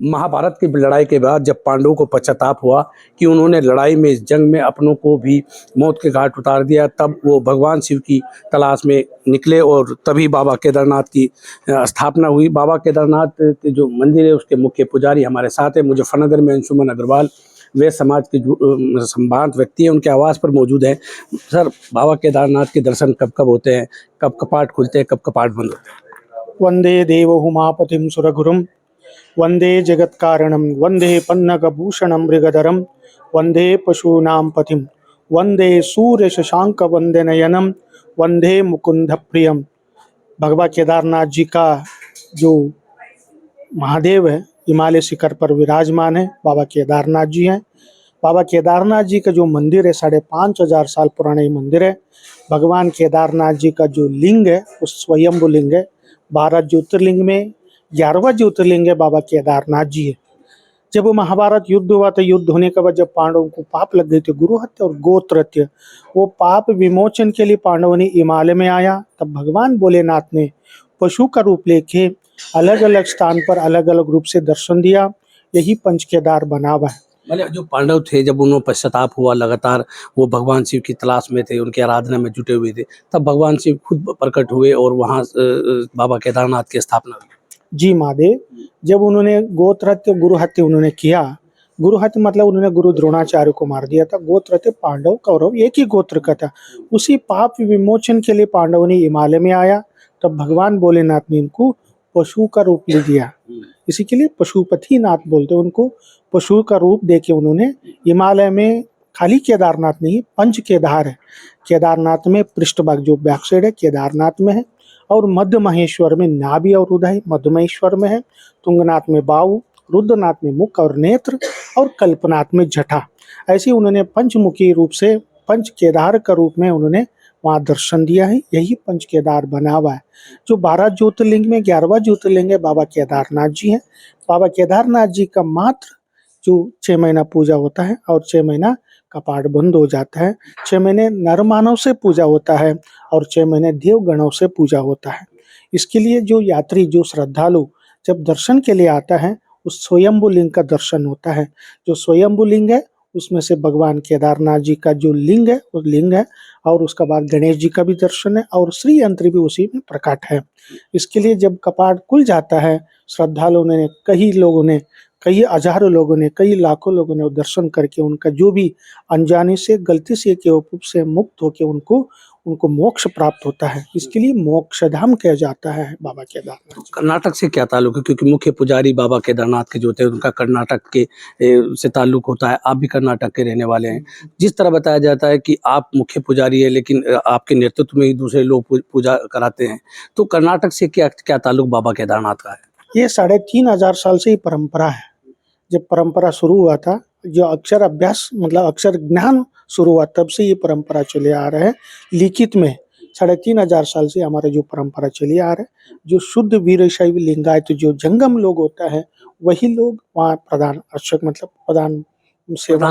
महाभारत की लड़ाई के बाद जब पांडवों को पश्चाताप हुआ कि उन्होंने लड़ाई में इस जंग में अपनों को भी मौत के घाट उतार दिया, तब वो भगवान शिव की तलाश में निकले और तभी बाबा केदारनाथ की स्थापना हुई। बाबा केदारनाथ के जो मंदिर है उसके मुख्य पुजारी हमारे साथ है मुजफ्फरनगर में अंशुमन अग्रवाल, वे समाज के संभ्रांत व्यक्ति हैं, उनके आवास पर मौजूद हैं। सर, बाबा केदारनाथ के दर्शन कब कब होते हैं, कब कपाट खुलते हैं, कब कपाट बंद होते हैं? वंदे देवहुमापतिं सुरगुरुं वंदे जगत्कारणं वंदे पन्नगभूषणं मृगधरं वंदे पशूनां पतिं वंदे सूर्यशशांकवंदनयनं वंदे मुकुंदप्रियम। भगवान केदारनाथ जी का जो महादेव है हिमालय शिखर पर विराजमान है, बाबा केदारनाथ जी हैं। बाबा केदारनाथ जी का जो मंदिर है 5,500 साल पुराना ये मंदिर है। भगवान केदारनाथ जी का जो लिंग है वो स्वयंभू लिंग है। 12 ज्योतिर्लिंग में 11वां ज्योतिर्लिंग है बाबा केदारनाथ जी है। जब वो महाभारत युद्ध हुआ तो युद्ध होने के बाद जब पांडवों को पाप लग गए थे गुरु हत्या और गोत्र हत्या, वो पाप विमोचन के लिए पांडवों ने हिमालय में आया। तब भगवान भोलेनाथ ने पशु का रूप लेके अलग अलग स्थान पर अलग अलग रूप से दर्शन दिया। यही पंच केदार बना हुआ है। मतलब जो पांडव थे जब उन्होंने पश्चाताप हुआ, लगातार वो भगवान शिव की तलाश में थे, उनकी आराधना में जुटे हुए थे, तब भगवान शिव खुद प्रकट हुए और वहाँ बाबा केदारनाथ की स्थापना हुई। जी महादेव, जब उन्होंने गोत्र हत्या गुरु हत्या उन्होंने किया, गुरु हत्या मतलब उन्होंने गुरु द्रोणाचार्य को मार दिया था। गोत्र हत्या पांडव कौरव एक ही गोत्र का था। उसी पाप विमोचन के लिए पांडवों ने हिमालय में आया। तब भगवान भोलेनाथ ने इनको पशु का रूप ले दिया, इसी के लिए पशुपति नाथ बोलते हैं उनको। पशु का रूप देके उन्होंने हिमालय में खाली केदारनाथ नहीं पंच केदार है। केदारनाथ में पृष्ठभाग जो बैक साइड है केदारनाथ में है, और मध्य महेश्वर में नाभि और उदय मध्य महेश्वर में है, तुंगनाथ में बाहु, रुद्रनाथ में मुख और नेत्र, और कल्पनाथ में जटा। ऐसे उन्होंने पंचमुखी रूप से पंच केदार का रूप में उन्होंने वहाँ दर्शन दिया है। यही पंच केदार बना हुआ है। जो 12 ज्योतिर्लिंग में 11वां ज्योतिर्लिंग है बाबा केदारनाथ जी हैं। बाबा केदारनाथ जी का मात्र जो 6 महीना पूजा होता है और 6 महीना कपाट बंद हो जाता है। 6 महीने नर मानव से पूजा होता है और 6 महीने देवगणों से पूजा होता है। इसके लिए जो यात्री जो श्रद्धालु जब दर्शन के लिए आता है उस स्वयंभू लिंग का दर्शन होता है। जो स्वयंभू लिंग है उसमें से भगवान केदारनाथ जी का जो लिंग है वो लिंग है, और उसका बाद गणेश जी का भी दर्शन है और श्री यंत्र भी उसी में प्रकट है। इसके लिए जब कपाट खुल जाता है श्रद्धालुओं ने कई लोगों ने कई हजारों लोगों ने कई लाखों लोगों ने दर्शन करके उनका जो भी अनजाने से गलती से के उप से मुक्त होकर उनको मोक्ष प्राप्त होता है। इसके लिए मोक्षधाम कहा जाता है बाबा केदारनाथ। कर्नाटक से क्या ताल्लुक है, क्योंकि मुख्य पुजारी बाबा केदारनाथ के जो थे उनका कर्नाटक के से ताल्लुक होता है। आप भी कर्नाटक के रहने वाले हैं। जिस तरह बताया जाता है कि आप मुख्य पुजारी है लेकिन आपके नेतृत्व में ही दूसरे लोग पूजा कराते हैं, तो कर्नाटक से क्या क्या ताल्लुक बाबा केदारनाथ का है? ये 3,500 साल से ही परंपरा है। जब परंपरा शुरू हुआ था, जो अक्षर अभ्यास मतलब अक्षर ज्ञान शुरू हुआ तब से ये परंपरा चले आ रहा है। लिखित में 3,500 साल से हमारा जो परंपरा चली आ रहा है। जो शुद्ध वीरशैव लिंगायत जो जंगम लोग होता है वही लोग वहाँ प्रधान अर्चक मतलब प्रधान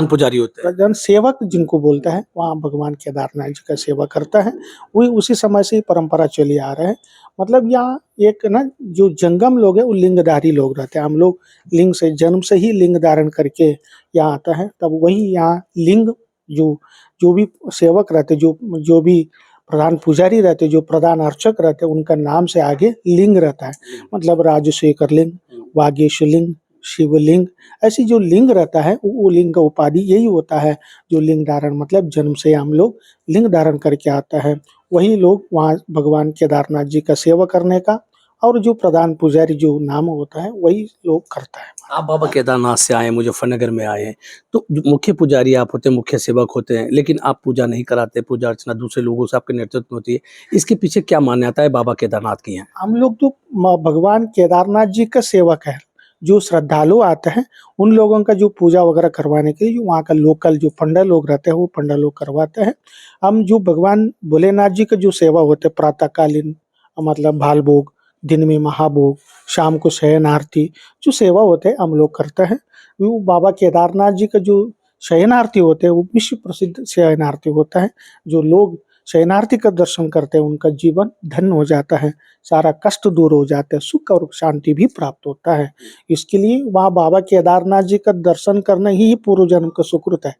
पुजारी होते हैं। प्रधान सेवक जिनको बोलता है वहाँ भगवान केदारनाथ जी का सेवा करता है। वही उसी समय से ही परंपरा चली आ रहा है। मतलब यहाँ एक ना जो जंगम लोग है वो लिंगधारी लोग रहते हैं। हम लोग लिंग से जन्म से ही लिंग धारण करके यहाँ आता है। तब वही यहाँ लिंग जो भी सेवक रहते जो भी प्रधान पुजारी रहते जो प्रधान अर्चक रहते उनका नाम से आगे लिंग रहता है। मतलब राजशेखर लिंग, वागेश्वर लिंग, शिवलिंग, ऐसी जो लिंग रहता है वो लिंग का उपाधि यही होता है। जो लिंग धारण मतलब जन्म से हम लोग लिंग धारण करके आता है वही लोग वहाँ भगवान केदारनाथ जी का सेवा करने का, और जो प्रधान पुजारी जो नाम होता है वही लोग करता है। आप बाबा केदारनाथ से आए, मुजफ्फरनगर में आए हैं, तो जो मुख्य पुजारी आप होते हैं, मुख्य सेवक होते हैं, लेकिन आप पूजा नहीं कराते, पूजा अर्चना दूसरे लोगों से आपके नेतृत्व में होती है। इसके पीछे क्या मान्यता है बाबा केदारनाथ की है? हम लोग तो भगवान केदारनाथ जी का सेवक है। जो श्रद्धालु आते हैं उन लोगों का जो पूजा वगैरह करवाने के लिए जो वहाँ का लोकल जो पंडा लोग रहते हैं वो पंडा लोग करवाते हैं। हम जो भगवान भोलेनाथ जी का जो सेवा होते हैं प्रातःकालीन मतलब भाल भोग, दिन में महाभोग, शाम को शयन आरती जो सेवा होते हैं हम लोग करते हैं। वो बाबा केदारनाथ जी का जो शयन आरती होते हैं वो विश्व प्रसिद्ध शयन आरती होता है। जो लोग शयनार्थी का दर्शन करते हैं उनका जीवन धन्य हो जाता है, सारा कष्ट दूर हो जाता है, सुख और शांति भी प्राप्त होता है। इसके लिए वहाँ बाबा केदारनाथ जी का दर्शन करना ही पूर्व जन्म का सुकृत है।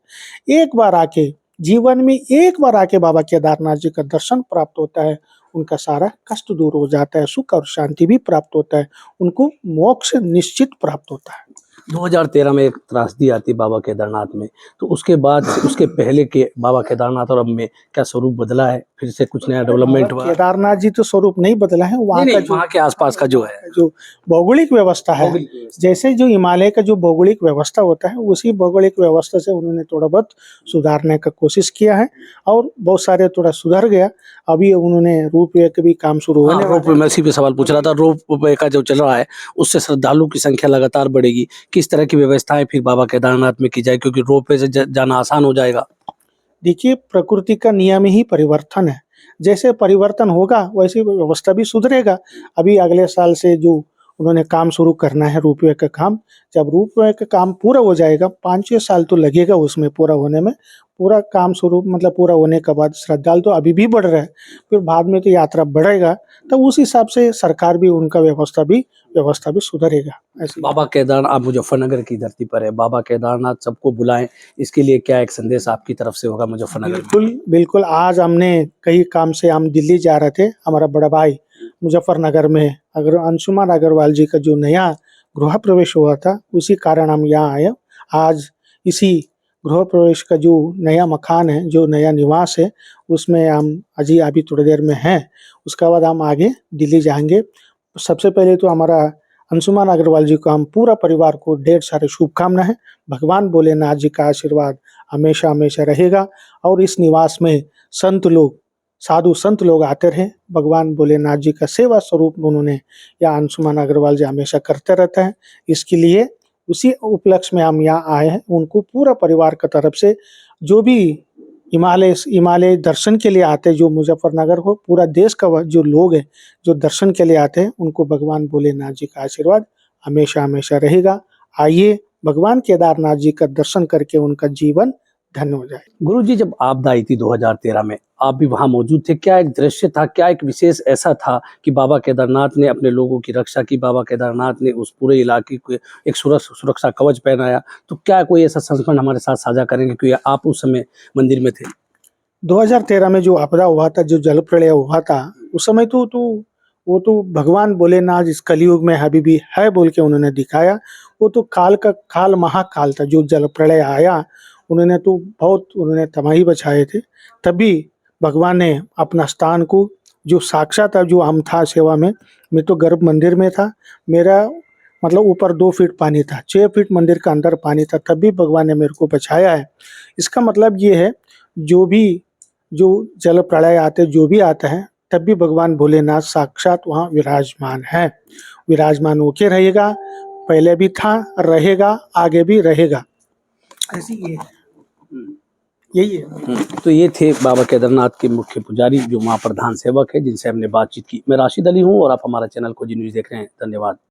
एक बार आके जीवन में एक बार आके बाबा केदारनाथ जी का दर्शन प्राप्त होता है, उनका सारा कष्ट दूर हो जाता है, सुख और शांति भी प्राप्त होता है, उनको मोक्ष निश्चित प्राप्त होता है। 2013 में एक त्रासदी आती है बाबा केदारनाथ में, तो उसके बाद से उसके पहले के बाबा केदारनाथ और अब में क्या स्वरूप बदला है? फिर से कुछ नया डेवलपमेंट हुआ? केदारनाथ जी तो स्वरूप नहीं बदला है, वहाँ का जो वहाँ के आसपास का जो है जो भौगोलिक व्यवस्था है, जैसे जो हिमालय का जो भौगोलिक व्यवस्था होता है उसी भौगोलिक व्यवस्था से उन्होंने थोड़ा बहुत सुधारने का कोशिश किया है और बहुत सारे थोड़ा सुधर गया। अभी उन्होंने रोपवे का भी काम शुरू होने वाला है। रोपवे में इसी पे सवाल पूछ रहा था, रोपवे का जो चल रहा है उससे श्रद्धालु की संख्या लगातार बढ़ेगी, किस तरह की व्यवस्थाएं फिर बाबा केदारनाथ में की जाए, क्योंकि रोपवे से जाना आसान हो जाएगा? देखिए, प्रकृति का नियम ही परिवर्तन है, जैसे परिवर्तन होगा वैसे व्यवस्था भी सुधरेगा। अभी अगले साल से जो उन्होंने काम शुरू करना है रोपवे का काम, जब रोपवे का काम पूरा हो जाएगा, 5-6 साल तो लगेगा उसमें पूरा होने में। पूरा काम शुरू मतलब पूरा होने के बाद श्रद्धालु तो अभी भी बढ़ रहे हैं, फिर बाद में तो यात्रा बढ़ेगा, तो उस हिसाब से सरकार भी उनका व्यवस्था भी सुधरेगा। ऐसे बाबा केदारनाथ, आप मुजफ्फरनगर की धरती पर है, बाबा केदारनाथ सबको बुलाएं, इसके लिए क्या एक संदेश आपकी तरफ से होगा मुजफ्फरनगर में? बिल्कुल, बिल्कुल। आज हमने कई काम से हम दिल्ली जा रहे थे, हमारा बड़ा भाई मुजफ्फरनगर में अगर अंशुमान अग्रवाल जी का जो नया गृह प्रवेश हुआ था, उसी कारण हम यहाँ आए। आज इसी गृह प्रवेश का जो नया मकान है, जो नया निवास है, उसमें हम अभी थोड़ी देर में हैं। उसके बाद हम आगे दिल्ली जाएंगे। सबसे पहले तो हमारा अंशुमान अग्रवाल जी को, हम पूरा परिवार को ढेर सारे शुभकामनाएं हैं। भगवान भोलेनाथ जी का आशीर्वाद हमेशा हमेशा रहेगा और इस निवास में संत लोग, साधु संत लोग आते रहे। भगवान भोलेनाथ जी का सेवा स्वरूप उन्होंने या अंशुमान अग्रवाल जी हमेशा करते रहते हैं। इसके लिए उसी उपलक्ष्य में हम यहाँ आए हैं। उनको पूरा परिवार की तरफ से जो भी हिमालय दर्शन के लिए आते हैं, जो मुजफ्फरनगर को पूरा देश का जो लोग हैं जो दर्शन के लिए आते हैं, उनको भगवान भोलेनाथ जी का आशीर्वाद हमेशा हमेशा रहेगा। आइए भगवान केदारनाथ जी का दर्शन करके उनका जीवन धन्य हो जाए। गुरुजी, जब आपदा आई थी 2013 में, आप भी वहां मौजूद थे, क्या एक दृश्य था, क्या एक विशेष ऐसा था कि बाबा केदारनाथ ने अपने लोगों की रक्षा की, बाबा केदारनाथ ने उस पूरे इलाके को एक सुरक्षा कवच पहनाया? तो क्या कोई ऐसा संस्मरण हमारे साथ साझा करेंगे, क्योंकि आप उस समय मंदिर में थे? 2013 में जो आपदा हुआ था, जो जल प्रलय हुआ था, उस समय तो वो तो भगवान भोलेनाथ इस कलयुग में अभी भी है बोल के उन्होंने दिखाया। वो तो काल महाकाल था, जो जल प्रलय आया, उन्होंने तो बहुत उन्होंने तबाही बचाए थे। तभी भगवान ने अपना स्थान को, जो साक्षात जो हम था सेवा में, मैं तो गर्भ मंदिर में था, मेरा मतलब ऊपर 2 फीट पानी था, 6 फीट मंदिर का अंदर पानी था, तब भी भगवान ने मेरे को बचाया है। इसका मतलब ये है, जो जल प्रलय आते जो भी आता है, तब भी भगवान भोलेनाथ साक्षात वहाँ विराजमान है, विराजमान होके रहेगा। पहले भी था, रहेगा, आगे भी रहेगा। ऐसी ये यही है। तो ये थे बाबा केदारनाथ के मुख्य पुजारी, जो महाप्रधान सेवक है, जिनसे हमने बातचीत की। मैं राशिद अली हूँ और आप हमारा चैनल खोजी न्यूज़ देख रहे हैं। धन्यवाद।